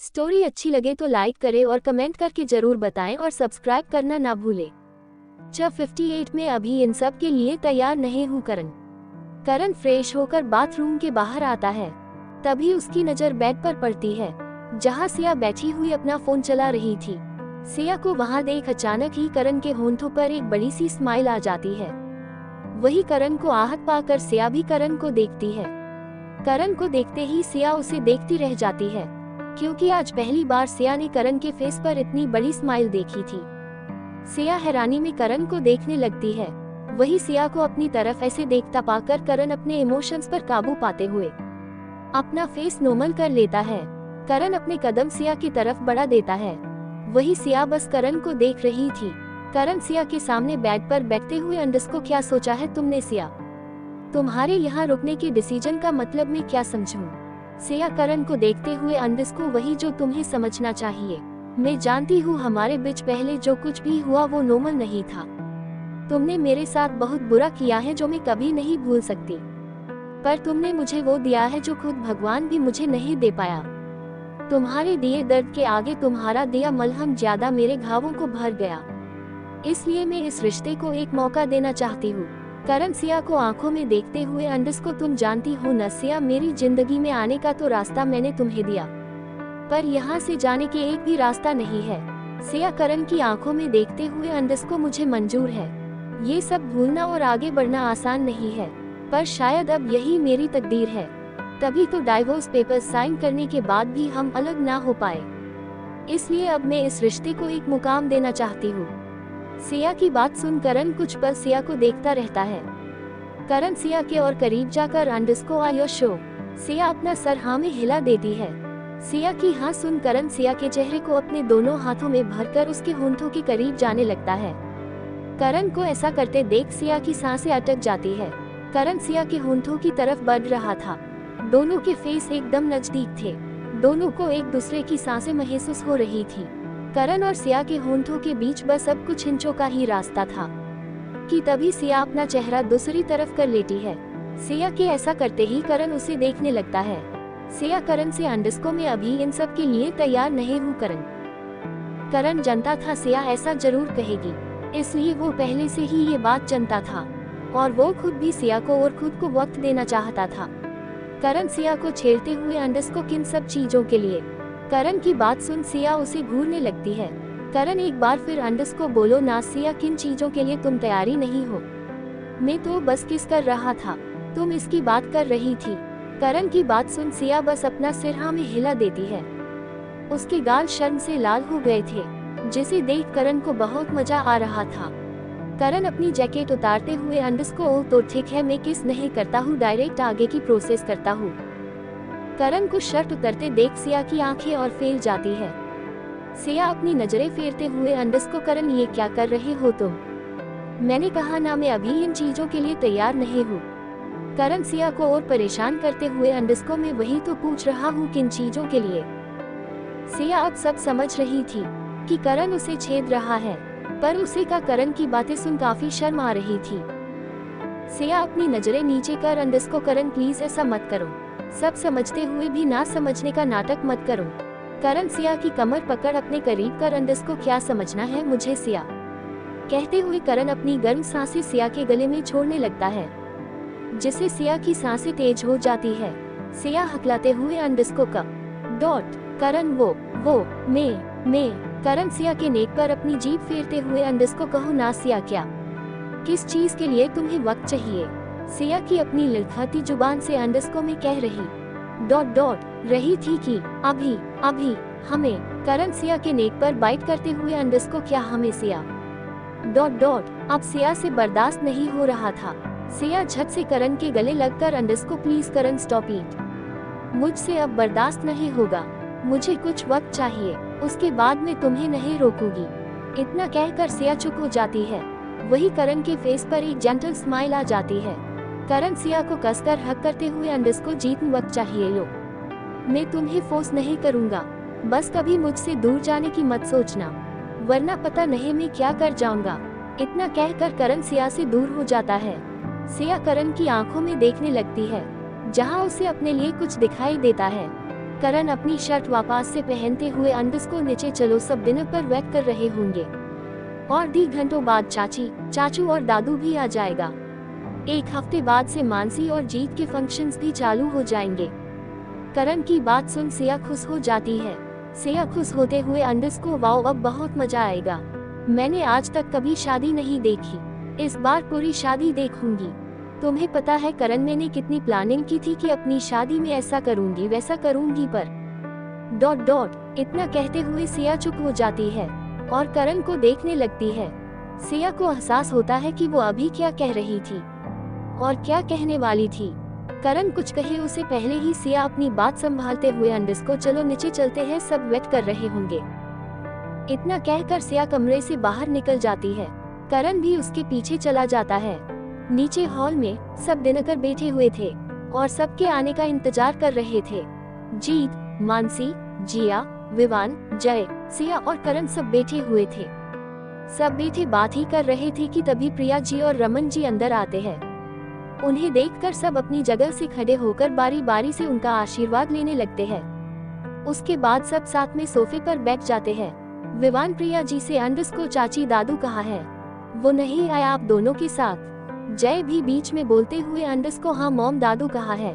Story अच्छी लगे तो लाइक करें और कमेंट करके जरूर बताएं और सब्सक्राइब करना ना भूलें। जब 58 में अभी इन सब के लिए तैयार नहीं हूँ करण फ्रेश होकर बाथरूम के बाहर आता है। तभी उसकी नज़र बेड पर पड़ती है जहाँ सिया बैठी हुई अपना फोन चला रही थी। सिया को वहाँ देख अचानक ही करण के होंठों पर एक बड़ी सी स्माइल आ जाती है। वही करण को आहत पाकर सिया भी करण को देखती है। करण को देखते ही सिया उसे देखती रह जाती है क्योंकि आज पहली बार सिया ने करण के फेस पर इतनी बड़ी स्माइल देखी थी। सिया हैरानी में करण को देखने लगती है। वही सिया को अपनी तरफ ऐसे देखता पाकर करण अपने इमोशंस पर काबू पाते हुए अपना फेस नॉर्मल कर लेता है। करण अपने कदम सिया की तरफ बढ़ा देता है। वही सिया बस करण को देख रही थी। करण सिया के सामने बेड पर बैठते हुए अंडस को क्या सोचा है तुमने सिया? तुम्हारे यहाँ रुकने के डिसीजन का मतलब मैं क्या समझूं? सिया करण को देखते हुए अंडस को वही जो तुम्हें समझना चाहिए। मैं जानती हूँ हमारे बीच पहले जो कुछ भी हुआ वो नॉर्मल नहीं था। तुमने मेरे साथ बहुत बुरा किया है जो मैं कभी नहीं भूल सकती, पर तुमने मुझे वो दिया है जो खुद भगवान भी मुझे नहीं दे पाया। तुम्हारे दिए दर्द के आगे तुम्हारा दिया मलहम ज्यादा मेरे घावों को भर गया। इसलिए मैं इस रिश्ते को एक मौका देना चाहती हूँ। करण सिया को आंखों में देखते हुए अंडस को तुम जानती हो न सिया, मेरी जिंदगी में आने का तो रास्ता मैंने तुम्हें दिया, पर यहाँ से जाने के एक भी रास्ता नहीं है। सिया करण की आंखों में देखते हुए अंडस को मुझे मंजूर है। ये सब भूलना और आगे बढ़ना आसान नहीं है, पर शायद अब यही मेरी तकदीर है। तभी तो डाइवोर्स पेपर्स साइन करने के बाद भी हम अलग ना हो पाए। इसलिए अब मैं इस रिश्ते को एक मुकाम देना चाहती हूँ। सिया की बात सुन करण कुछ पल सिया को देखता रहता है। करण सिया के और करीब जाकर अंडस को आयो शो। सिया अपना सर हाँ में हिला देती है। सिया की हाँ सुन करण सिया के चेहरे को अपने दोनों हाथों में भरकर उसके होंठों के करीब जाने लगता है। करण को ऐसा करते देख सिया की सांसें अटक जाती है। करण सिया के होंठों की तरफ बढ़ रहा था। दोनों के फेस एकदम नजदीक थे। दोनों को एक दूसरे की सांसें महसूस हो रही थी। करण और सिया के होंठों के बीच बस अब कुछ इंचों का ही रास्ता था कि तभी सिया अपना चेहरा दूसरी तरफ कर लेती है। सिया के ऐसा करते ही करण उसे देखने लगता है। सिया करण से अंडस को मैं अभी इन सब के लिए तैयार नहीं हूँ करण जानता था सिया ऐसा जरूर कहेगी, इसलिए वो पहले से ही ये बात जानता था और वो खुद भी सिया को और खुद को वक्त देना चाहता था। करण सिया को छेड़ते हुए अंडस को किन सब चीजों के लिए? करण की बात सुन सिया उसे घूरने लगती है। करण एक बार फिर अंडस को बोलो ना सिया, किन चीजों के लिए तुम तैयारी नहीं हो? मैं तो बस किस कर रहा था, तुम इसकी बात कर रही थी। करण की बात सुन सिया बस अपना सिर हाँ में हिला देती है। उसके गाल शर्म से लाल हो गए थे, जिसे देख करण को बहुत मजा आ रहा था। करण अपनी जैकेट उतारते हुए अंडस को ओ तो ठीक है, मैं किस नहीं करता हूँ, डायरेक्ट आगे की प्रोसेस करता हूँ। करण को शर्ट उतरते देख सिया की आंखें और फैल जाती है। सिया अपनी नजरें फेरते हुए अंडस को, करण ये क्या कर रहे हो तुम? मैंने कहा ना मैं अभी इन चीजों के लिए तैयार नहीं हूँ। करण सिया को और परेशान करते हुए अंडस को, मैं वही तो पूछ रहा हूँ किन चीजों के लिए? सिया अब सब समझ रही थी कि करण उसे छेड़ रहा है, पर उसे का करण की बातें सुन काफी शर्म आ रही थी। सिया अपनी नजरें नीचे कर अंडस को, करण प्लीज ऐसा मत करो, सब समझते हुए भी ना समझने का नाटक मत करो। करण सिया की कमर पकड़ अपने करीब कर अंडस को, क्या समझना है मुझे सिया? कहते हुए करण अपनी गर्म सांसें सिया के गले में छोड़ने लगता है, जिससे सिया की सांसें तेज हो जाती है। सिया हकलाते हुए अंडस को करण वो मैं करण सिया के नेक पर अपनी जीभ फेरते हुए अंडस को, कहो ना सिया, क्या किस चीज के लिए तुम्हें वक्त चाहिए? सिया की अपनी ललखाती जुबान से अंडस को मैं कह रही थी कि अभी हमें। करण सिया के नेक पर बाइट करते हुए अंडस को, क्या हमें सिया? अब सिया से बर्दाश्त नहीं हो रहा था। सिया झट से करण के गले लगकर अंडस को, प्लीज करण स्टॉप इट, मुझसे अब बर्दाश्त नहीं होगा, मुझे कुछ वक्त चाहिए, उसके बाद मैं तुम्हें नहीं रोकूंगी। इतना कहकर सिया चुप हो जाती है। वही करण के फेस पर एक जेंटल स्माइल आ जाती है। करण सिया को कसकर हक करते हुए अंडस को, जीत वक्त चाहिए लो, मैं तुम्हें फोर्स नहीं करूंगा, बस कभी मुझसे दूर जाने की मत सोचना, वरना पता नहीं मैं क्या कर जाऊंगा। इतना कहकर करण सिया से दूर हो जाता है। सिया करण की आंखों में देखने लगती है, जहां उसे अपने लिए कुछ दिखाई देता है। करण अपनी शर्ट वापस से पहनते हुए अंडरस्कोर नीचे चलो सब डिनर पर वेट कर रहे होंगे और 2 घंटों बाद चाची, चाचू और दादू भी आ जाएगा। 1 हफ्ते बाद से मानसी और जीत के फंक्शंस भी चालू हो जाएंगे। करण की बात सुन सिया खुश हो जाती है। सिया खुश होते हुए अंडरस्कोर वाओ अब बहुत मजा आएगा। मैंने आज तक कभी शादी नहीं देखी, इस बार पूरी शादी देखूंगी। तुम्हें पता है करण मैंने कितनी प्लानिंग की थी कि अपनी शादी में ऐसा करूंगी वैसा करूंगी पर ... इतना कहते हुए सिया चुप हो जाती है और करण को देखने लगती है। सिया को एहसास होता है कि वो अभी क्या कह रही थी और क्या कहने वाली थी। करण कुछ कहे उसे पहले ही सिया अपनी बात संभालते हुए अंडरस्कोर चलो नीचे चलते हैं सब वेट कर रहे होंगे। इतना कहकर सिया कमरे से बाहर निकल जाती है। करण भी उसके पीछे चला जाता है। नीचे हॉल में सब डिनर कर बैठे हुए थे और सबके आने का इंतजार कर रहे थे। जीत, मानसी, जिया, विवान, जय, सिया और करण सब बैठे हुए थे। सब बैठे बात ही कर रहे थे कि तभी प्रिया जी और रमन जी अंदर आते हैं। उन्हें देखकर सब अपनी जगह से खड़े होकर बारी बारी से उनका आशीर्वाद लेने लगते हैं। उसके बाद सब साथ में सोफे पर बैठ जाते हैं। विवान प्रिया जी से अंडरस्कोर चाची दादू कहाँ है, वो नहीं आया आप दोनों के साथ। जय भी बीच में बोलते हुए अंडरस्कोर हाँ मॉम दादू कहाँ है।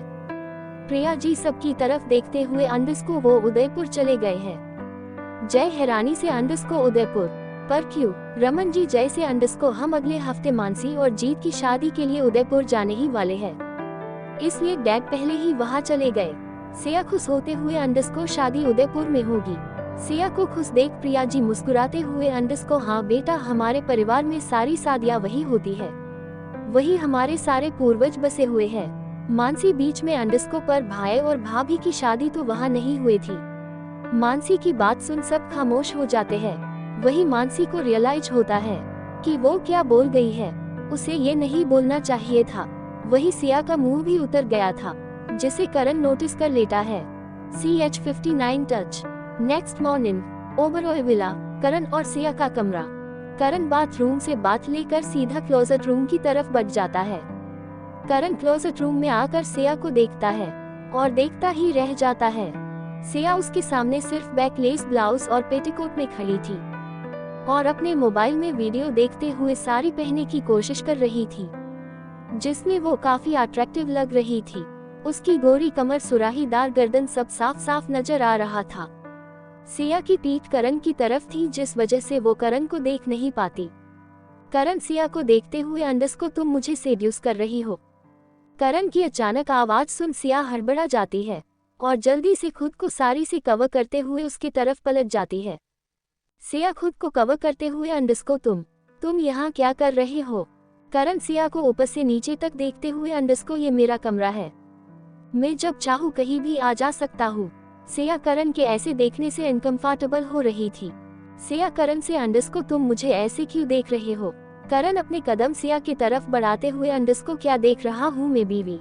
प्रिया जी सबकी तरफ देखते हुए अंडरस्कोर वो उदयपुर चले गए हैं। जय हैरानी से अंडरस्कोर उदयपुर पर क्यों। रमन जी जय से अंडरस्कोर हम अगले हफ्ते मानसी और जीत की शादी के लिए उदयपुर जाने ही वाले हैं, इसलिए डैड पहले ही वहाँ चले गए। सिया खुश होते हुए अंडरस्कोर शादी उदयपुर में होगी। सिया को खुश देख प्रिया जी मुस्कुराते हुए अंडरस्कोर हाँ बेटा हमारे परिवार में सारी शादियाँ वही होती है, वही हमारे सारे पूर्वज बसे हुए हैं। मानसी बीच में अंडरस्कोर पर भाई और भाभी की शादी तो वहाँ नहीं हुई थी। मानसी की बात सुन सब खामोश हो जाते हैं। वही मानसी को रियलाइज होता है कि वो क्या बोल गई है, उसे ये नहीं बोलना चाहिए था। वही सिया का मुंह भी उतर गया था जिसे करण नोटिस कर लेता है। CH59 touch. Next morning Oberoi villa, Karan और सिया का कमरा। करण बाथरूम से बात लेकर सीधा क्लोजेट रूम की तरफ बढ़ जाता है। करण क्लोजेट रूम में आकर सिया को देखता है और देखता ही रह जाता है। सिया उसके सामने सिर्फ बैकलेस ब्लाउज और पेटीकोट में खड़ी थी और अपने मोबाइल में वीडियो देखते हुए साड़ी पहनने की कोशिश कर रही थी, जिसमें वो काफी अट्रैक्टिव लग रही थी। उसकी गोरी कमर, सुराहीदार गर्दन सब साफ साफ नजर आ रहा था। सिया की पीठ करण की तरफ थी जिस वजह से वो करण को देख नहीं पाती। करण सिया को देखते हुए अंडरस्कोर तुम मुझे सेड्यूस कर रही हो। करण की अचानक आवाज सुन सिया हड़बड़ा जाती है और जल्दी से खुद को साड़ी से कवर करते हुए उसकी तरफ पलट जाती है। सिया खुद को कवर करते हुए अंडरस्कोर तुम यहाँ क्या कर रहे हो। करण सिया को ऊपर से नीचे तक देखते हुए अंडरस्कोर ये मेरा कमरा है, मैं जब चाहूँ कहीं भी आ जा सकता हूँ। सिया करण के ऐसे देखने से अनकंफर्टेबल हो रही थी। सिया करण से अंडरस्कोर तुम मुझे ऐसे क्यों देख रहे हो। करण अपने कदम सिया की तरफ बढ़ाते हुए अंडरस्कोर क्या देख रहा हूँ मैं बीवी।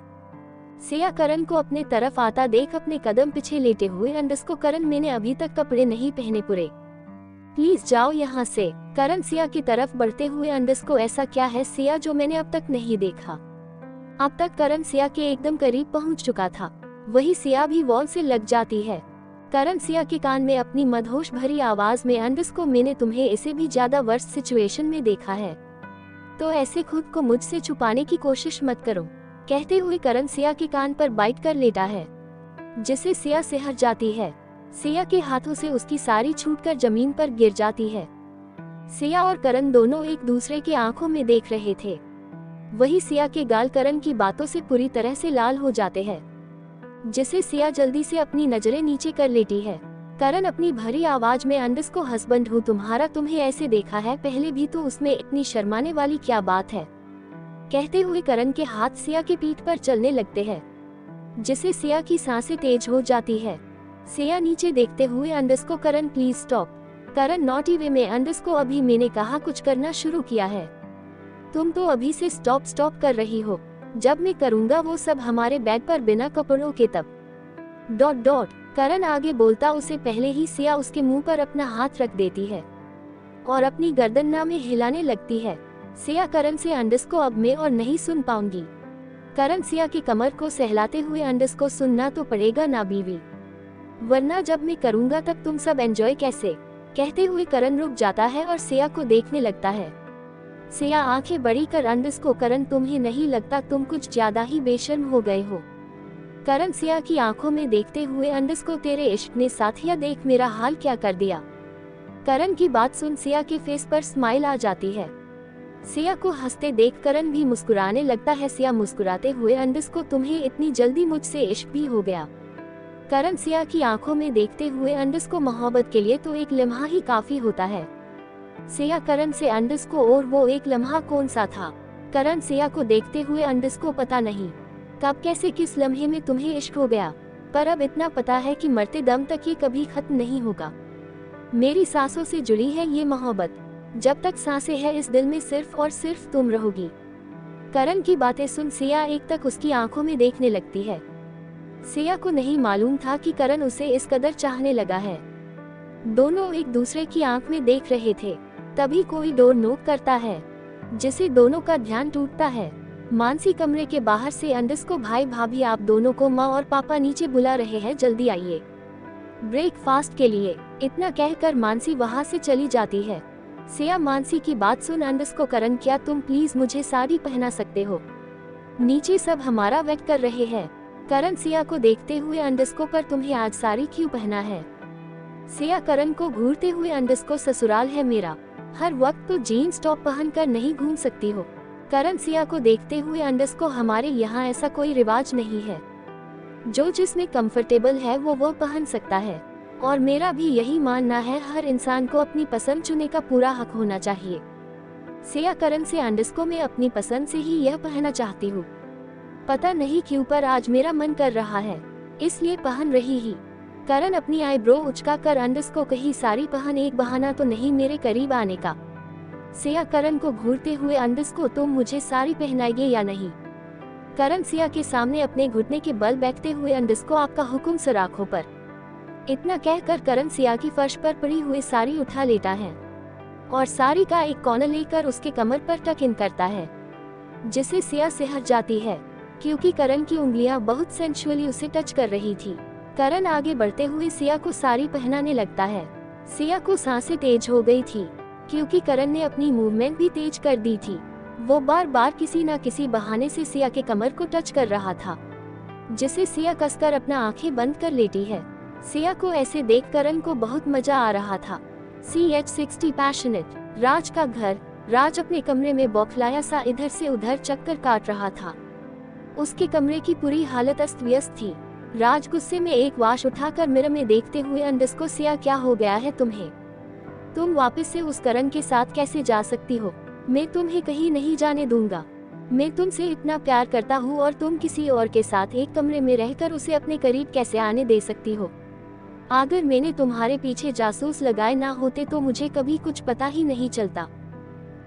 सिया करण को अपने तरफ आता देख अपने कदम पीछे लेते हुए अंडरस्कोर करण मैंने अभी तक कपड़े नहीं पहने पूरे, प्लीज जाओ यहाँ से। करण सिया की तरफ बढ़ते हुए अंडरस्कोर ऐसा क्या है सिया जो मैंने अब तक नहीं देखा। अब तक करण सिया के एकदम करीब पहुँच चुका था। वही सिया भी वॉल से लग जाती है। करण सिया के कान में अपनी मदहोश भरी आवाज में अंडरस्कोर मैंने तुम्हें इससे भी ज्यादा वर्स्ट सिचुएशन में देखा है, तो ऐसे खुद को मुझसे छुपाने की कोशिश मत करो। कहते हुए करण सिया के कान पर बाइट कर लेता है, जिससे सिया सिहर जाती है। सिया के हाथों से उसकी साड़ी छूटकर जमीन पर गिर जाती है। सिया और करण दोनों एक दूसरे की आंखों में देख रहे थे। वही सिया के गाल करण की बातों से पूरी तरह से लाल हो जाते हैं, जिसे सिया जल्दी से अपनी नजरें नीचे कर लेती है। करण अपनी भरी आवाज में अंडरस्कोर हस्बैंड हूँ तुम्हारा, तुम्हें ऐसे देखा है पहले भी, तो उसमें इतनी शर्माने वाली क्या बात है। कहते हुए करण के हाथ सिया की पीठ पर चलने लगते हैं, जिससे सिया की सांसें तेज हो जाती है। सिया नीचे देखते हुए underscore Karan please stop. Karan naughty way में अंडरस्कोर अभी मैंने कहा कुछ करना शुरू किया है, तुम तो अभी से स्टॉप कर रही हो। जब मैं करूँगा वो सब हमारे बेड पर बिना कपड़ों के तब ... करण आगे बोलता उसे पहले ही सिया उसके मुंह पर अपना हाथ रख देती है और अपनी गर्दन में हिलाने लगती है। सिया करण से अंडरस्कोर अब मैं और नहीं सुन पाऊंगी। करण सिया की कमर को सहलाते हुए अंडरस्कोर सुनना तो पड़ेगा ना बीवी। वरना जब मैं करूँगा तब तुम सब एंजॉय कैसे। कहते हुए करण रुक जाता है और सिया को देखने लगता है। सिया आंखें बड़ी कर अंडस को, करण तुम्हें नहीं लगता तुम कुछ ज्यादा ही बेशर्म हो गए हो। करण सिया की आंखों में देखते हुए, अंडस को तेरे इश्क ने साथिया देख मेरा हाल क्या कर दिया। करण की बात सुन सिया के फेस पर स्माइल आ जाती है। सिया को हंसते देख करण भी मुस्कुराने लगता है। सिया मुस्कुराते हुए, अंडस को तुम्हें इतनी जल्दी मुझसे इश्क भी हो गया। करण सिया की आंखों में देखते हुए, अंडस को मोहब्बत के लिए तो एक लम्हा ही काफी होता है। सिया करण से अंडस को, और वो एक लम्हा कौन सा था। करण सिया को देखते हुए, अंडस को पता नहीं कब कैसे किस लम्हे में तुम्हें इश्क हो गया, पर अब इतना पता है कि मरते दम तक ये कभी खत्म नहीं होगा। मेरी सांसों से जुड़ी है ये मोहब्बत, जब तक सांसें हैं इस दिल में सिर्फ और सिर्फ तुम रहोगी। करण की बातें सुन सिया एक तक उसकी आंखों में देखने लगती है। सिया को नहीं मालूम था कि करण उसे इस कदर चाहने लगा है। दोनों एक दूसरे की आंख में देख रहे थे, तभी कोई डोर नॉक करता है, जिससे दोनों का ध्यान टूटता है। मानसी कमरे के बाहर से अंडस को, भाई भाभी आप दोनों को माँ और पापा नीचे बुला रहे हैं, जल्दी आइए ब्रेकफास्ट के लिए। इतना कहकर मानसी वहाँ से चली जाती है। सिया मानसी की बात सुन अंडस को, करण क्या तुम प्लीज मुझे साड़ी पहना सकते हो, नीचे सब हमारा वेट कर रहे हैं। करण सिया को देखते हुए, अंडस को पर तुम्हें आज साड़ी क्यों पहना है। सिया करण को घूरते हुए, अंडस को ससुराल है मेरा, हर वक्त तो जीन्स टॉप पहनकर नहीं घूम सकती हो। करण सिया को देखते हुए, अंडस को हमारे यहाँ ऐसा कोई रिवाज नहीं है, जो जिसमें कंफर्टेबल है वो पहन सकता है, और मेरा भी यही मानना है हर इंसान को अपनी पसंद चुनने का पूरा हक होना चाहिए। सिया करण से, अंडस को मैं अपनी पसंद से ही यह पहनना चाहती हूँ, पता नहीं क्यों पर आज मेरा मन कर रहा है इसलिए पहन रही ही। करण अपनी आईब्रो उचका कर अंडस को, कहीं साड़ी पहन, एक बहाना तो नहीं मेरे करीब आने का। सिया करण को घूरते हुए, अंडस को तुम मुझे साड़ी पहनाएंगे या नहीं। करण सिया के सामने अपने घुटने के बल बैठते हुए, अंडस को आपका हुक्म सर आंखों पर। इतना कहकर करण सिया की फर्श पर पड़ी हुई साड़ी उठा लेता है और साड़ी का एक कोना लेकर उसके कमर पर टक इन करता है, जिससे सिया सिहर जाती है, क्योंकि करण की उंगलियां बहुत सेंसुअली उसे टच कर रही थी। करण आगे बढ़ते हुए सिया को साड़ी पहनाने लगता है। सिया को सांसें तेज हो गई थी, क्योंकि करण ने अपनी मूवमेंट भी तेज कर दी थी। वो बार बार किसी न किसी बहाने से सिया के कमर को टच कर रहा था, जिसे सिया कसकर अपना आंखें बंद कर लेती है। सिया को ऐसे देख करण को बहुत मजा आ रहा था। CH60 passionate. राज का घर। राज अपने कमरे में बौखलाया सा इधर से उधर चक्कर काट रहा था। उसके कमरे की पूरी हालत अस्त व्यस्त थी। राज गुस्से में एक वाश उठाकर मिरर में देखते हुए, अंडस को, सिया क्या हो गया है तुम्हें, तुम वापस से उस करण के साथ कैसे जा सकती हो। मैं तुम्हें कहीं नहीं जाने दूंगा। मैं तुमसे इतना प्यार करता हूँ और तुम किसी और के साथ एक कमरे में रहकर उसे अपने करीब कैसे आने दे सकती हो। अगर मैंने तुम्हारे पीछे जासूस लगाए ना होते तो मुझे कभी कुछ पता ही नहीं चलता।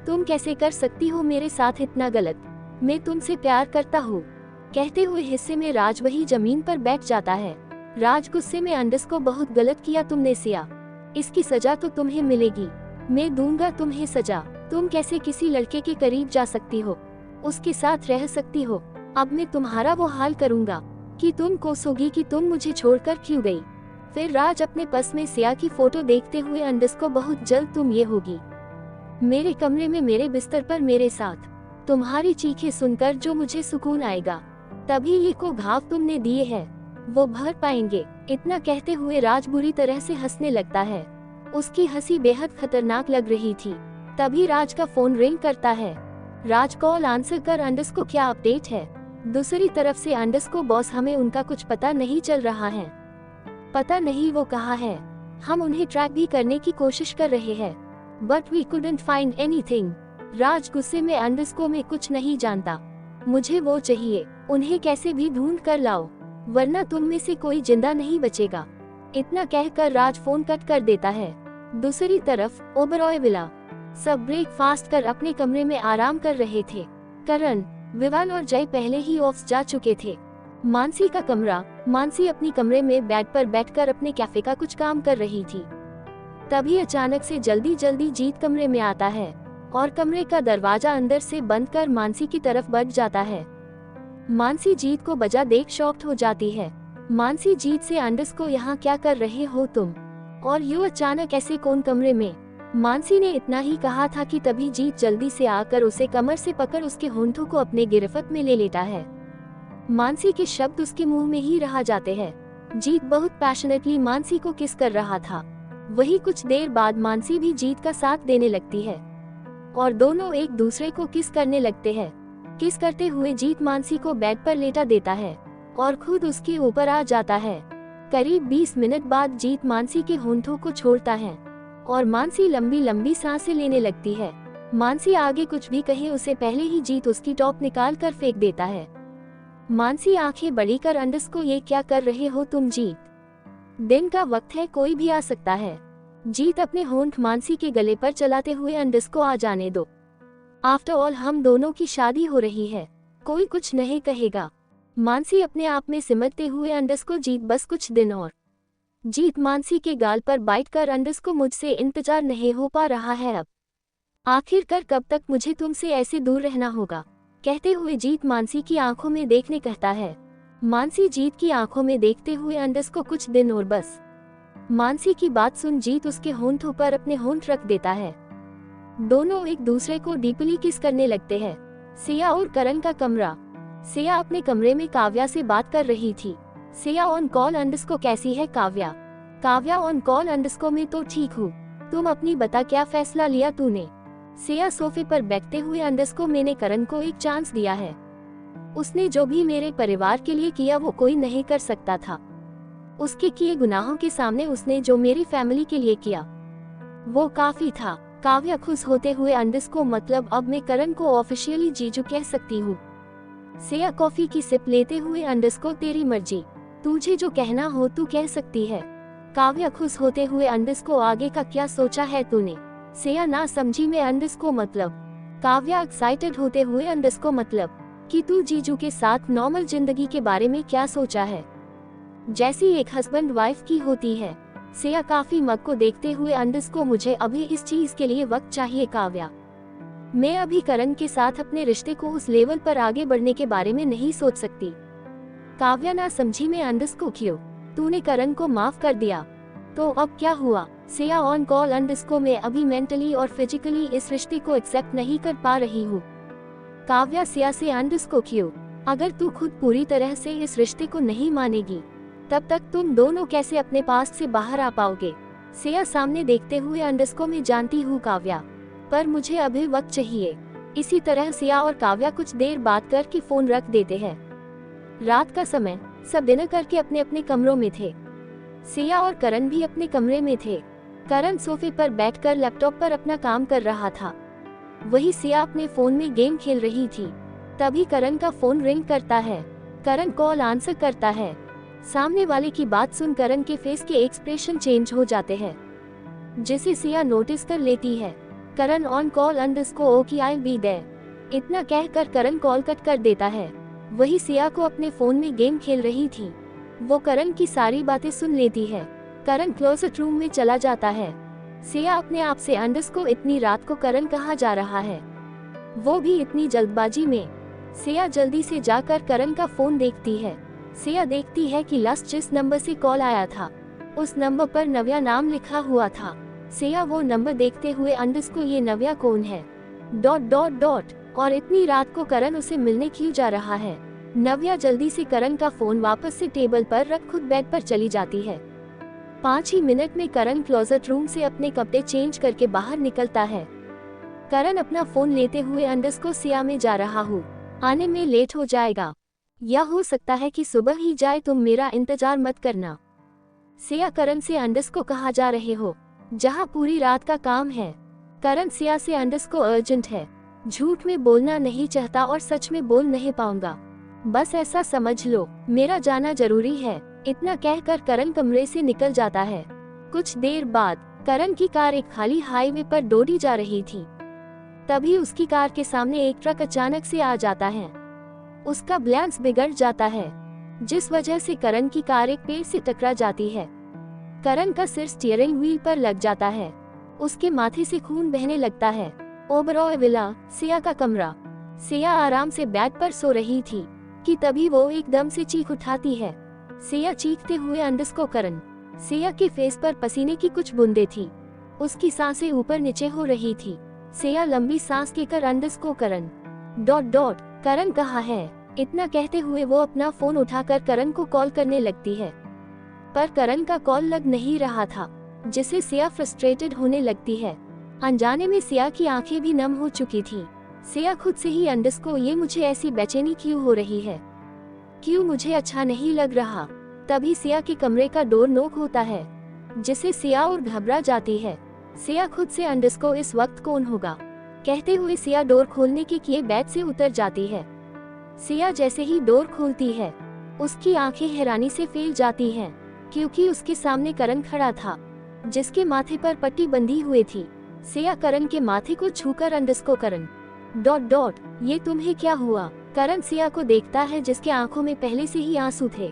तुम कैसे कर सकती हो मेरे साथ इतना गलत। मैं तुमसे प्यार करता हूँ। कहते हुए हिस्से में राज वही जमीन पर बैठ जाता है। राज गुस्से में, अंडस को, बहुत गलत किया तुमने सिया, इसकी सजा तो तुम्हें मिलेगी। मैं दूंगा तुम्हें सजा। तुम कैसे किसी लड़के के करीब जा सकती हो, उसके साथ रह सकती हो। अब मैं तुम्हारा वो हाल करूंगा कि तुम कोसोगी कि तुम मुझे छोड़कर क्यों गई। फिर राज अपने पर्स में सिया की फोटो देखते हुए, अंडस को, बहुत जल्द तुम ये होगी मेरे कमरे में मेरे बिस्तर पर मेरे साथ। तुम्हारी चीखें सुनकर जो मुझे सुकून आएगा, तभी ये को घाव तुमने दिए हैं वो भर पाएंगे। इतना कहते हुए राज बुरी तरह से हंसने लगता है। उसकी हंसी बेहद खतरनाक लग रही थी। तभी राज का फोन रिंग करता है। राज कॉल आंसर कर, अंडस को, क्या अपडेट है। दूसरी तरफ से, अंडस को, बॉस हमें उनका कुछ पता नहीं चल रहा है, पता नहीं वो कहाँ है। हम उन्हें ट्रैक भी करने की कोशिश कर रहे हैं, but we couldn't find anything. Raj गुस्से में, अंडस को, मैं कुछ नहीं जानता, मुझे वो चाहिए। उन्हें कैसे भी ढूंढ कर लाओ, वरना तुम में से कोई जिंदा नहीं बचेगा। इतना कहकर राज फोन कट कर देता है। दूसरी तरफ ओबरॉय विला। सब ब्रेकफास्ट कर अपने कमरे में आराम कर रहे थे। करण, विवान और जय पहले ही ऑफिस जा चुके थे। मानसी का कमरा। मानसी अपनी कमरे में बेड पर बैठकर अपने कैफे का कुछ काम कर रही थी। तभी अचानक से जल्दी जल्दी जीत कमरे में आता है और कमरे का दरवाजा अंदर से बंद कर मानसी की तरफ बढ़ जाता है। मानसी जीत को बजा देख शॉक्ड हो जाती है। मानसी जीत से अंडस को यहाँ क्या कर रहे हो तुम, और यूँ अचानक ऐसे कौन कमरे में। मानसी ने इतना ही कहा था कि तभी जीत जल्दी से आकर उसे कमर से पकड़ उसके होंठों को अपने गिरफ्त में ले लेता है। मानसी के शब्द उसके मुंह में ही रह जाते हैं। जीत बहुत पैशनेटली मानसी को किस कर रहा था। वही कुछ देर बाद मानसी भी जीत का साथ देने लगती है और दोनों एक दूसरे को किस करने लगते हैं। किस करते हुए जीत मानसी को बेड पर लेटा देता है और खुद उसके ऊपर आ जाता है। करीब 20 मिनट बाद जीत मानसी के होंठों को छोड़ता है और मानसी लंबी लंबी सांसें लेने लगती है। मानसी आगे कुछ भी कहे उससे पहले ही जीत उसकी टॉप निकाल कर फेंक देता है। मानसी आंखें बड़ी कर अंडस को, ये क्या कर रहे हो तुम जीत, दिन का वक्त है, कोई भी आ सकता है। जीत अपने होंठ मानसी के गले पर चलाते हुए, अंडस को आ जाने दो, आफ्टर ऑल हम दोनों की शादी हो रही है, कोई कुछ नहीं कहेगा। मानसी अपने आप में सिमटते हुए अंडस को, जीत बस कुछ दिन और। जीत मानसी के गाल पर बाइट कर, अंडस को मुझसे इंतजार नहीं हो पा रहा है अब, आखिरकार कब तक मुझे तुमसे ऐसे दूर रहना होगा, कहते हुए जीत मानसी की आंखों में देखने कहता है। मानसी जीत की आंखों में देखते हुए, अंडस को कुछ दिन और बस। मानसी की बात सुन जीत उसके होंठों पर अपने होंठ रख देता है। दोनों एक दूसरे को डीपली किस करने लगते हैं। सिया और करण का कमरा। सिया अपने कमरे में काव्या से बात कर रही थी। सिया ऑन कॉल, अंडस को कैसी है काव्या। काव्या ऑन कॉल, अंडस को मैं तो ठीक हूँ, तुम अपनी बता, क्या फैसला लिया तूने। सिया सोफे पर बैठते हुए, अंडस को मैंने करण को एक चांस दिया है, उसने जो भी मेरे परिवार के लिए किया वो कोई नहीं कर सकता था। उसके किए गुनाहों के सामने उसने जो मेरी फैमिली के लिए किया वो काफी था। काव्या खुश होते हुए, अंडस को मतलब अब मैं करण को ऑफिशियली जीजू कह सकती हूँ। सिया कॉफी की सिप लेते हुए, अंडस को तेरी मर्जी, तुझे जो कहना हो तू कह सकती है। काव्या खुश होते हुए, अंडस को आगे का क्या सोचा है तूने। सिया ना समझी में, अंडस को मतलब। काव्या एक्साइटेड होते हुए, अंडस को मतलब कि तू जीजू के साथ नॉर्मल जिंदगी के बारे में क्या सोचा है, जैसी एक हस्बैंड वाइफ की होती है। सिया काफी मग को देखते हुए, अंडस को मुझे अभी इस चीज के लिए वक्त चाहिए काव्या, मैं अभी करण के साथ अपने रिश्ते को उस लेवल पर आगे बढ़ने के बारे में नहीं सोच सकती। काव्या ना समझी में, अंडस को क्यों, तूने करण को माफ कर दिया तो अब क्या हुआ। सिया ऑन कॉल, अंडस को मैं अभी मेंटली और फिजिकली इस रिश्ते को एक्सेप्ट नहीं कर पा रही हूँ। काव्या सिया से, अंडस को क्यों, अगर तू खुद पूरी तरह से इस रिश्ते को नहीं मानेगी तब तक तुम दोनों कैसे अपने पास से बाहर आ पाओगे। सिया सामने देखते हुए, अंडस को मैं जानती हूँ काव्या, पर मुझे अभी वक्त चाहिए। इसी तरह सिया और काव्या कुछ देर बात करके फोन रख देते हैं। रात का समय, सब डिनर करके अपने अपने कमरों में थे। सिया और करण भी अपने कमरे में थे। करण सोफे पर बैठकर लैपटॉप पर अपना काम कर रहा था, वही सिया अपने फोन में गेम खेल रही थी। तभी करण का फोन रिंग करता है। करण कॉल आंसर करता है। सामने वाले की बात सुन करण के फेस के एक्सप्रेशन चेंज हो जाते हैं, जिसे सिया नोटिस कर लेती है। करण ऑन कॉल, अंडस को okay I will be there, इतना कहकर करण कॉल कट कर देता है। वही सिया को अपने फोन में गेम खेल रही थी, वो करण की सारी बातें सुन लेती है। करण क्लोजेट रूम में चला जाता है। सिया अपने आप से, अंडस को इतनी रात को करण कहाँ जा रहा है, वो भी इतनी जल्दबाजी में। सिया जल्दी से जाकर करण का फोन देखती है। सिया देखती है कि लास्ट जिस नंबर से कॉल आया था उस नंबर पर नव्या नाम लिखा हुआ था। सिया वो नंबर देखते हुए, अंडस को ये नव्या कौन है, डॉट डॉट डॉट, और इतनी रात को करण उसे मिलने क्यों जा रहा है। नव्या जल्दी से करण का फोन वापस से टेबल पर रख खुद बेड पर चली जाती है। 5 ही मिनट में करण क्लोजेट रूम से अपने कपड़े चेंज करके बाहर निकलता है। करण अपना फोन लेते हुए, अंडस को सिया में जा रहा हूँ, आने में लेट हो जाएगा, या हो सकता है कि सुबह ही जाए, तुम मेरा इंतजार मत करना। सिया करण से, अंडस को कहाँ जा रहे हो, जहाँ पूरी रात का काम है। करण सिया से, अंडस को अर्जेंट है, झूठ में बोलना नहीं चाहता और सच में बोल नहीं पाऊंगा, बस ऐसा समझ लो, मेरा जाना जरूरी है। इतना कहकर करण कमरे से निकल जाता है। कुछ देर बाद करण की कार एक खाली हाईवे पर दौड़ी जा रही थी। तभी उसकी कार के सामने एक ट्रक अचानक से आ जाता है। उसका बैलेंस बिगड़ जाता है, जिस वजह से करण की कार एक पेड़ से टकरा जाती है। करण का सिर स्टीयरिंग व्हील पर लग जाता है, उसके माथे से खून बहने लगता है। ओबरॉय विला, सिया का कमरा। सिया आराम से बेड पर सो रही थी कि तभी वो एकदम से चीख उठाती है। सिया चीखते हुए अंडरस्कोर करण। सिया के फेस पर पसीने की कुछ बूंदें थी। उसकी सांसें ऊपर नीचे हो रही थी। सिया लंबी सांस लेकर अंडरस्कोर करण करण कहाँ है? इतना कहते हुए वो अपना फोन उठाकर करण को कॉल करने लगती है, पर करण का कॉल लग नहीं रहा था, जिससे सिया फ्रस्ट्रेटेड होने लगती है। अनजाने में सिया की आंखें भी नम हो चुकी थी। सिया खुद से ही अंडरस्कोर ये मुझे ऐसी बेचैनी क्यों हो रही है, क्यों मुझे अच्छा नहीं लग रहा। तभी सिया के कमरे का डोर नॉक होता है, जिससे सिया और घबरा जाती है। सिया खुद से अंडरस्कोर इस वक्त कौन होगा कहते हुए सिया डोर खोलने के किए बेड से उतर जाती है। सिया जैसे ही डोर खोलती है, उसकी आंखें हैरानी से फैल जाती हैं, क्योंकि उसके सामने करण खड़ा था, जिसके माथे पर पट्टी बंधी हुई थी। सिया करण के माथे को छूकर अंडरस्कोर करण ये तुम्हें क्या हुआ? करण सिया को देखता है, जिसके आंखों में पहले से ही आंसू थे।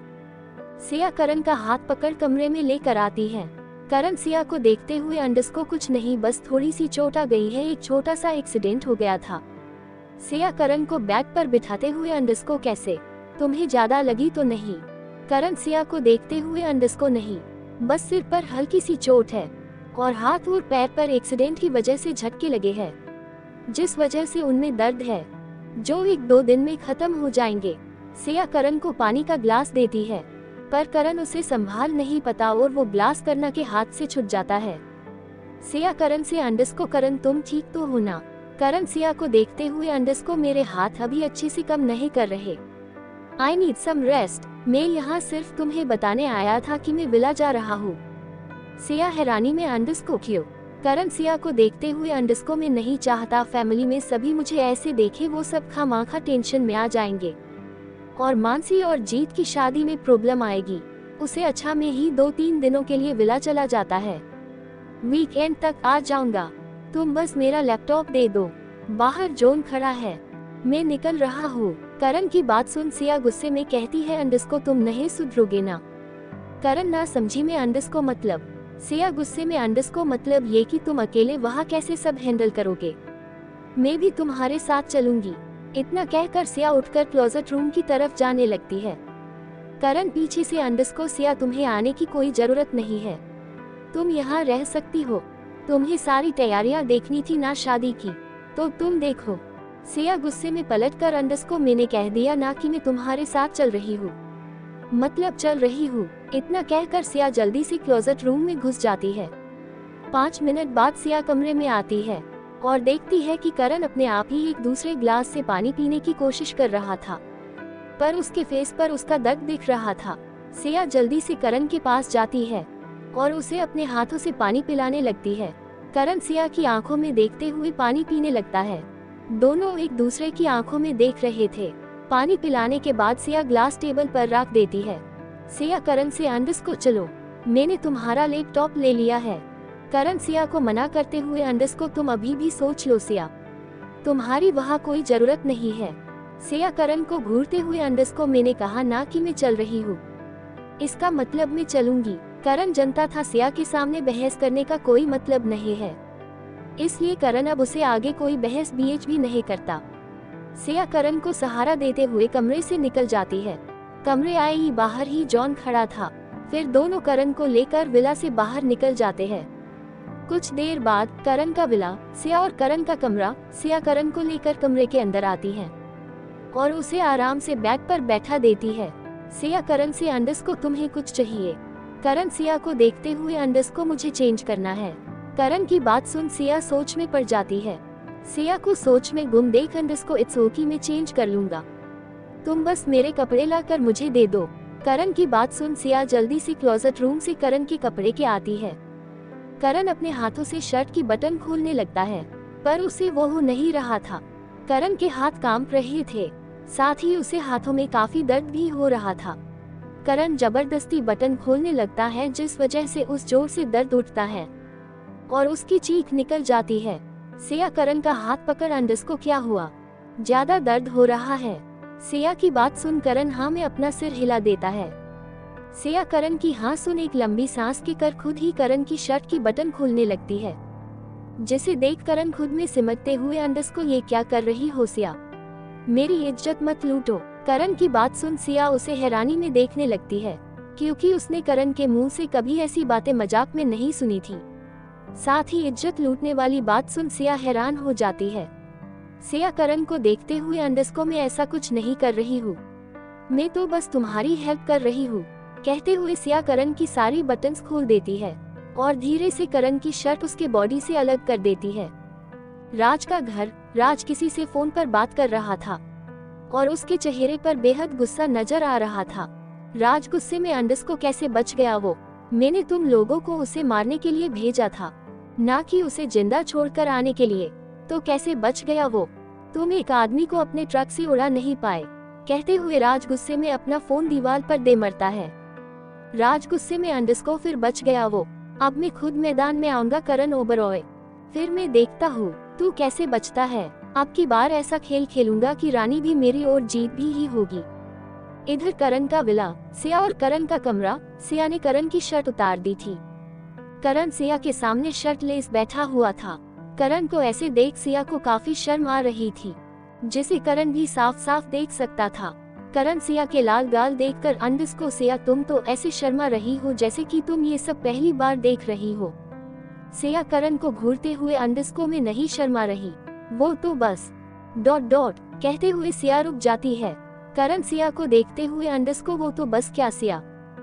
सिया करण का हाथ पकड़ कमरे में लेकर आती है। करण सिया को देखते हुए अंडरस्कोर कुछ नहीं, बस थोड़ी सी चोट आ गई है, एक छोटा सा एक्सीडेंट हो गया था। सिया करण को बैग पर बिठाते हुए अंडरस्कोर कैसे, तुम्हें ज्यादा लगी तो नहीं? करण सिया को देखते हुए अंडरस्कोर नहीं, बस सिर पर हल्की सी चोट है और हाथ और पैर पर एक्सीडेंट की वजह से झटके लगे हैं, जिस वजह से उनमें दर्द है, जो 1-2 दिन में खत्म हो जाएंगे। सिया करण को पानी का ग्लास देती है, पर करण उसे संभाल नहीं पाता और वो ग्लास करण के हाथ से छूट जाता है। सिया करण से अंडरस्कोर करण तुम ठीक तो हो ना? करण सिया को देखते हुए अंडरस्कोर मेरे हाथ अभी अच्छे से काम नहीं कर रहे, आई नीड सम रेस्ट। मैं यहाँ सिर्फ तुम्हें बताने आया था कि मैं विला जा रहा हूँ। सिया हैरानी में अंडरस्कोर क्यों? करण सिया को देखते हुए अंडरस्कोर में नहीं चाहता फैमिली में सभी मुझे ऐसे देखे, वो सब खामखा टेंशन में आ जाएंगे और मानसी और जीत की शादी में प्रॉब्लम आएगी। उसे अच्छा मैं ही 2-3 दिनों के लिए विला चला जाता है, वीकेंड तक आ जाऊंगा, तुम बस मेरा लैपटॉप दे दो। बाहर जॉन खड़ा है, मैं निकल रहा हूँ। करण की बात सुन सिया गुस्से में कहती है अंडरस्कोर तुम नहीं सुधरोगे ना? करण ना समझी में अंडरस्कोर मतलब? सिया गुस्से में अंडरस्कोर मतलब ये कि तुम अकेले वहाँ कैसे सब हैंडल करोगे, मैं भी तुम्हारे साथ चलूंगी। इतना कहकर सिया उठकर क्लोजेट रूम की तरफ जाने लगती है। करण पीछे से अंडरस्कोर सिया तुम्हें आने की कोई जरूरत नहीं है, तुम यहाँ रह सकती हो, तुम्हें सारी तैयारियां देखनी थी ना शादी की, तो तुम देखो। सिया गुस्से में पलटकर अंडरस्कोर मैंने कह दिया ना कि मैं तुम्हारे साथ चल रही हूँ, मतलब चल रही हूँ। इतना कहकर सिया जल्दी से क्लोजेट रूम में घुस जाती है। 5 मिनट बाद सिया कमरे में आती है और देखती है कि करण अपने आप ही एक दूसरे ग्लास से पानी पीने की कोशिश कर रहा था, पर उसके फेस पर उसका दर्द दिख रहा था। सिया जल्दी से करण के पास जाती है और उसे अपने हाथों से पानी पिलाने लगती है। करण सिया की आंखों में देखते हुए पानी पीने लगता है। दोनों एक दूसरे की आंखों में देख रहे थे। पानी पिलाने के बाद सिया ग्लास टेबल पर रख देती है। सिया करण से अंडरस्कोर चलो, मैंने तुम्हारा लैपटॉप ले लिया है। करण सिया को मना करते हुए अंडरस्कोर तुम अभी भी सोच लो सिया, तुम्हारी वहाँ कोई जरूरत नहीं है। सिया करण को घूरते हुए अंडरस्कोर मैंने कहा ना कि मैं चल रही हूँ, इसका मतलब मैं चलूंगी। करण जनता था सिया के सामने बहस करने का कोई मतलब नहीं है, इसलिए करण अब उसे आगे कोई बहस भी नहीं करता। सिया करण को सहारा देते हुए कमरे से निकल जाती है। कमरे आए ही बाहर ही जॉन खड़ा था। फिर दोनों करण को लेकर विला से बाहर निकल जाते हैं। कुछ देर बाद करण का विला, सिया और करण का कमरा। सिया करण को लेकर कमरे के अंदर आती है और उसे आराम से बेड पर बैठा देती है। सिया करण से अंडरस्कोर तुम्हें कुछ चाहिए? करण सिया को देखते हुए अंडरस्कोर मुझे चेंज करना है। करण की बात सुन सिया सोच में पड़ जाती है। सिया को सोच में गुम देख अंडरस्कोर इट्स ओके मैं चेंज कर लूंगा, तुम बस मेरे कपड़े लाकर मुझे दे दो। करण की बात सुन सिया जल्दी से क्लोजेट रूम से करण के कपड़े के आती है। करण अपने हाथों से शर्ट की बटन खोलने लगता है, पर उसे वो हो नहीं रहा था। करण के हाथ कांप रहे थे, साथ ही उसे हाथों में काफी दर्द भी हो रहा था। करण जबरदस्ती बटन खोलने लगता है, जिस वजह से उस जोर से दर्द उठता है और उसकी चीख निकल जाती है। सिया करण का हाथ पकड़ अंडरस्कोर क्या हुआ, ज्यादा दर्द हो रहा है? सिया की बात सुन करण हाँ में अपना सिर हिला देता है। सिया करण की हाँ सुन एक लंबी सांस के कर खुद ही करण की शर्ट की बटन खोलने लगती है, जिसे देख करण खुद में सिमटते हुए अंडरस्कोर ये क्या कर रही हो सिया, मेरी इज्जत मत लूटो। करण की बात सुन सिया उसे हैरानी में देखने लगती है। क्योंकि उसने करण के मुंह से कभी ऐसी बातें मजाक में नहीं सुनी थी। साथ ही इज्जत लूटने वाली बात सुन सिया हैरान हो जाती है। सिया करण को देखते हुए अंडस्को मैं ऐसा कुछ नहीं कर रही हूँ, मैं तो बस तुम्हारी हेल्प कर रही हूँ, कहते हुए सिया करण की सारी बटन्स खोल देती है और धीरे से करण की शर्ट उसके बॉडी से अलग कर देती है। राज का घर। राज किसी से फोन पर बात कर रहा था और उसके चेहरे पर बेहद गुस्सा नजर आ रहा था। राज गुस्से में अंडस्को कैसे बच गया वो? मैंने तुम लोगों को उसे मारने के लिए भेजा था, ना कि उसे जिंदा छोड़कर आने के लिए, तो कैसे बच गया वो? तुम एक आदमी को अपने ट्रक से उड़ा नहीं पाए, कहते हुए राज गुस्से में अपना फोन दीवार पर दे मरता है। राज गुस्से में अंडस्को फिर बच गया वो, अब मैं खुद मैदान में आऊंगा करण ओबरॉय, फिर मैं देखता हूँ तू कैसे बचता है। अब की बार ऐसा खेल खेलूंगा कि रानी भी मेरी और जीत भी ही होगी। इधर करण का विला। सिया और करण का कमरा। सिया ने करण की शर्ट उतार दी थी। करण सिया के सामने शर्टलेस बैठा हुआ था। करण को ऐसे देख सिया को काफी शर्म आ रही थी, जिसे करण भी साफ साफ देख सकता था। करण सिया के लाल गाल देखकर अंडस्को, सिया तुम तो ऐसे शर्मा रही हो जैसे कि तुम ये सब पहली बार देख रही हो। सिया करण को घूरते हुए अंडस्को में नहीं शर्मा रही, वो तो बस ... कहते हुए सिया रुक जाती है। करण सिया को देखते हुए अंडस्को, वो तो बस क्या सिया?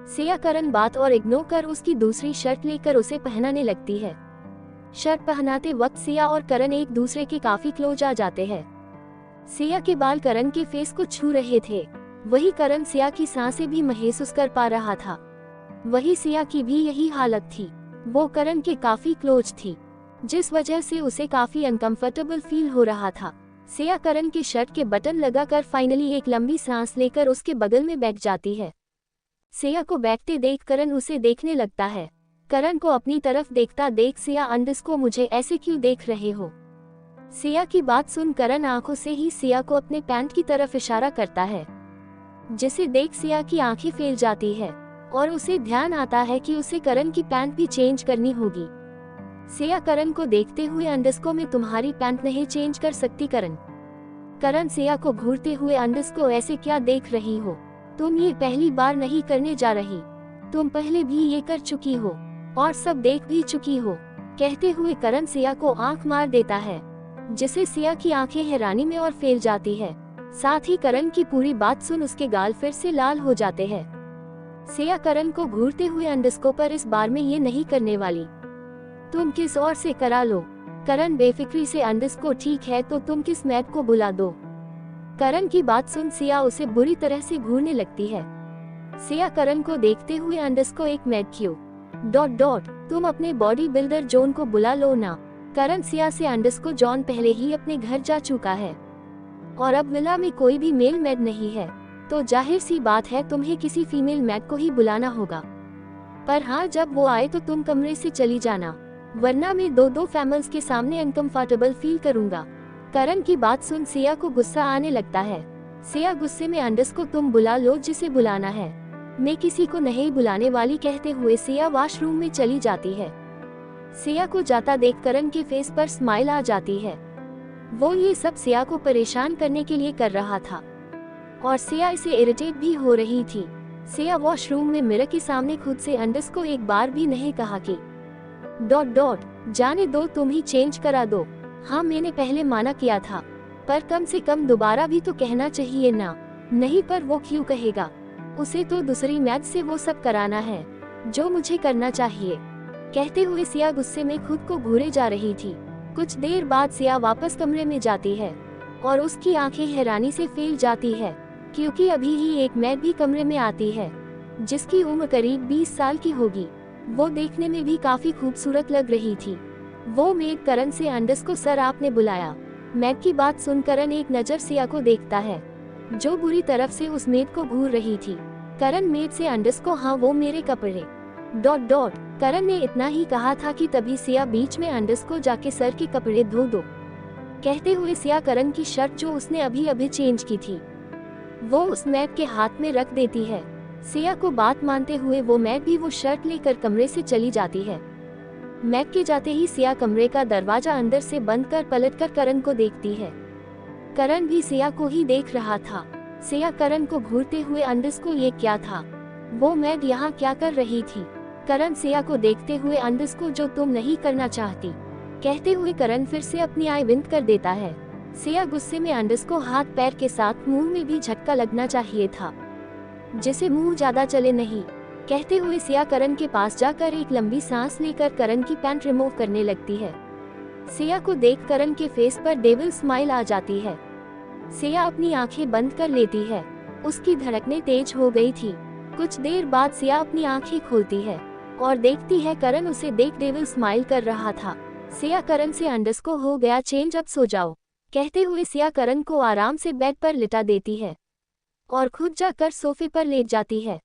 सिया करण बात और इग्नोर कर उसकी दूसरी शर्ट लेकर उसे पहनाने लगती है। शर्ट पहनाते वक्त सिया और करण एक दूसरे के काफी क्लोज आ जाते हैं। सिया के बाल करण के फेस को छू रहे थे, वही करण सिया की सांसें भी महसूस कर पा रहा था। वही सिया की भी यही हालत थी, वो करण के काफी क्लोज थी, जिस वजह से उसे काफी अनकंफर्टेबल फील हो रहा था। सिया करण के शर्ट के बटन लगाकर फाइनली एक लंबी सांस लेकर उसके बगल में बैठ जाती है। सिया को बैठते देख करण उसे देखने लगता है। करण को अपनी तरफ देखता देख सिया, अंडस्को मुझे ऐसे क्यों देख रहे हो? सिया की बात सुन करण आंखों से ही सिया को अपने पैंट की तरफ इशारा करता है, जिसे देख सिया की आंखें फैल जाती है और उसे ध्यान आता है कि उसे करण की पैंट भी चेंज करनी होगी। सिया करण को देखते हुए, अंडस्को मैं तुम्हारी पैंट नहीं चेंज कर सकती करण। करण सिया को घूरते हुए, अंडस्को ऐसे क्या देख रही हो? तुम ये पहली बार नहीं करने जा रही, तुम पहले भी ये कर चुकी हो और सब देख भी चुकी हो, कहते हुए करण सिया को आंख मार देता है, जिसे सिया की आंखें हैरानी में और फैल जाती है। साथ ही करण की पूरी बात सुन उसके गाल फिर से लाल हो जाते हैं। सिया करण को घूरते हुए, अंडस्को पर इस बार में ये नहीं करने वाली, तुम किस और से करा लो। करण बेफिक्री से, अंडस्को ठीक है तो तुम किस मैट को बुला दो। करण की बात सुन सिया उसे बुरी तरह से घूरने लगती है। सिया करण को देखते हुए, अंडस्को एक मैट क्यों ... तुम अपने बॉडी बिल्डर जॉन को बुला लो ना। करण सिया से, अंडस्को जॉन पहले ही अपने घर जा चुका है और अब विला में कोई भी मेल मैड नहीं है, तो जाहिर सी बात है तुम्हें किसी फीमेल मैड को ही बुलाना होगा। पर हाँ, जब वो आए तो तुम कमरे से चली जाना, वरना मैं दो फैमिलीज के सामने अनकंफर्टेबल फील करूंगा। करण की बात सुन सिया को गुस्सा आने लगता है। सिया गुस्से में, अंडस्को तुम बुला लो जिसे बुलाना है, मैं किसी को नहीं बुलाने वाली, कहते हुए सिया वॉशरूम में चली जाती है। सिया को जाता देख करण के फेस पर स्माइल आ जाती है। वो ये सब सिया को परेशान करने के लिए कर रहा था और सिया इसे इरिटेट भी हो रही थी। सिया वॉशरूम में मिरर के सामने खुद से अंडस्को एक बार भी नहीं कहा कि ... जाने दो, तुम ही चेंज करा दो। हाँ, मैंने पहले माना किया था, पर कम से कम दोबारा भी तो कहना चाहिए ना। नहीं, पर वो क्यों कहेगा, उसे तो दूसरी मैच से वो सब कराना है जो मुझे करना चाहिए, कहते हुए सिया गुस्से में खुद को घूरे जा रही थी। कुछ देर बाद सिया वापस कमरे में जाती है और उसकी आंखें हैरानी से फैल जाती है, क्योंकि अभी ही एक मैड भी कमरे में आती है, जिसकी उम्र करीब 20 साल की होगी। वो देखने में भी काफी खूबसूरत लग रही थी। वो मेड करण से, अंडस्को सर आपने बुलाया। मैड की बात सुन करण एक नजर सिया को देखता है, जो बुरी तरफ से उस मेड को घूर रही थी। करण मेड से, अंडस्को हाँ वो मेरे कपड़े ... करण ने इतना ही कहा था कि तभी सिया बीच में, अंडस्को जाके सर के कपड़े धो दो, कहते हुए सिया करण की शर्ट जो उसने अभी अभी चेंज की थी वो उस मैट के हाथ में रख देती है। सिया को बात मानते हुए वो मैट भी वो शर्ट लेकर कमरे से चली जाती है। मैट के जाते ही सिया कमरे का दरवाजा अंदर से बंद कर पलटकर करण को देखती है। करण भी सिया को ही देख रहा था। सिया करण को घूरते हुए, अंडस्को ये क्या था? वो मैड यहाँ क्या कर रही थी? करण सिया को देखते हुए अंडरस्को जो तुम नहीं करना चाहती, कहते हुए करण फिर से अपनी आई विंक कर देता है। सिया गुस्से में अंडरस्को हाथ पैर के साथ मुंह में भी झटका लगना चाहिए था, जिसे मुंह ज्यादा चले नहीं, कहते हुए सिया करण के पास जाकर एक लंबी सांस लेकर करण की पैंट रिमूव करने लगती है। सिया को देख करण के फेस पर डेविल स्माइल आ जाती है। सिया अपनी आंखें बंद कर लेती है, उसकी धड़कनें तेज हो गई थी। कुछ देर बाद सिया अपनी आंखें खोलती है और देखती है करण उसे देख डेविल स्माइल कर रहा था। सिया करण से अंडरस्को हो गया चेंज, अब सो जाओ, कहते हुए सिया करण को आराम से बेड पर लिटा देती है और खुद जाकर सोफे पर लेट जाती है।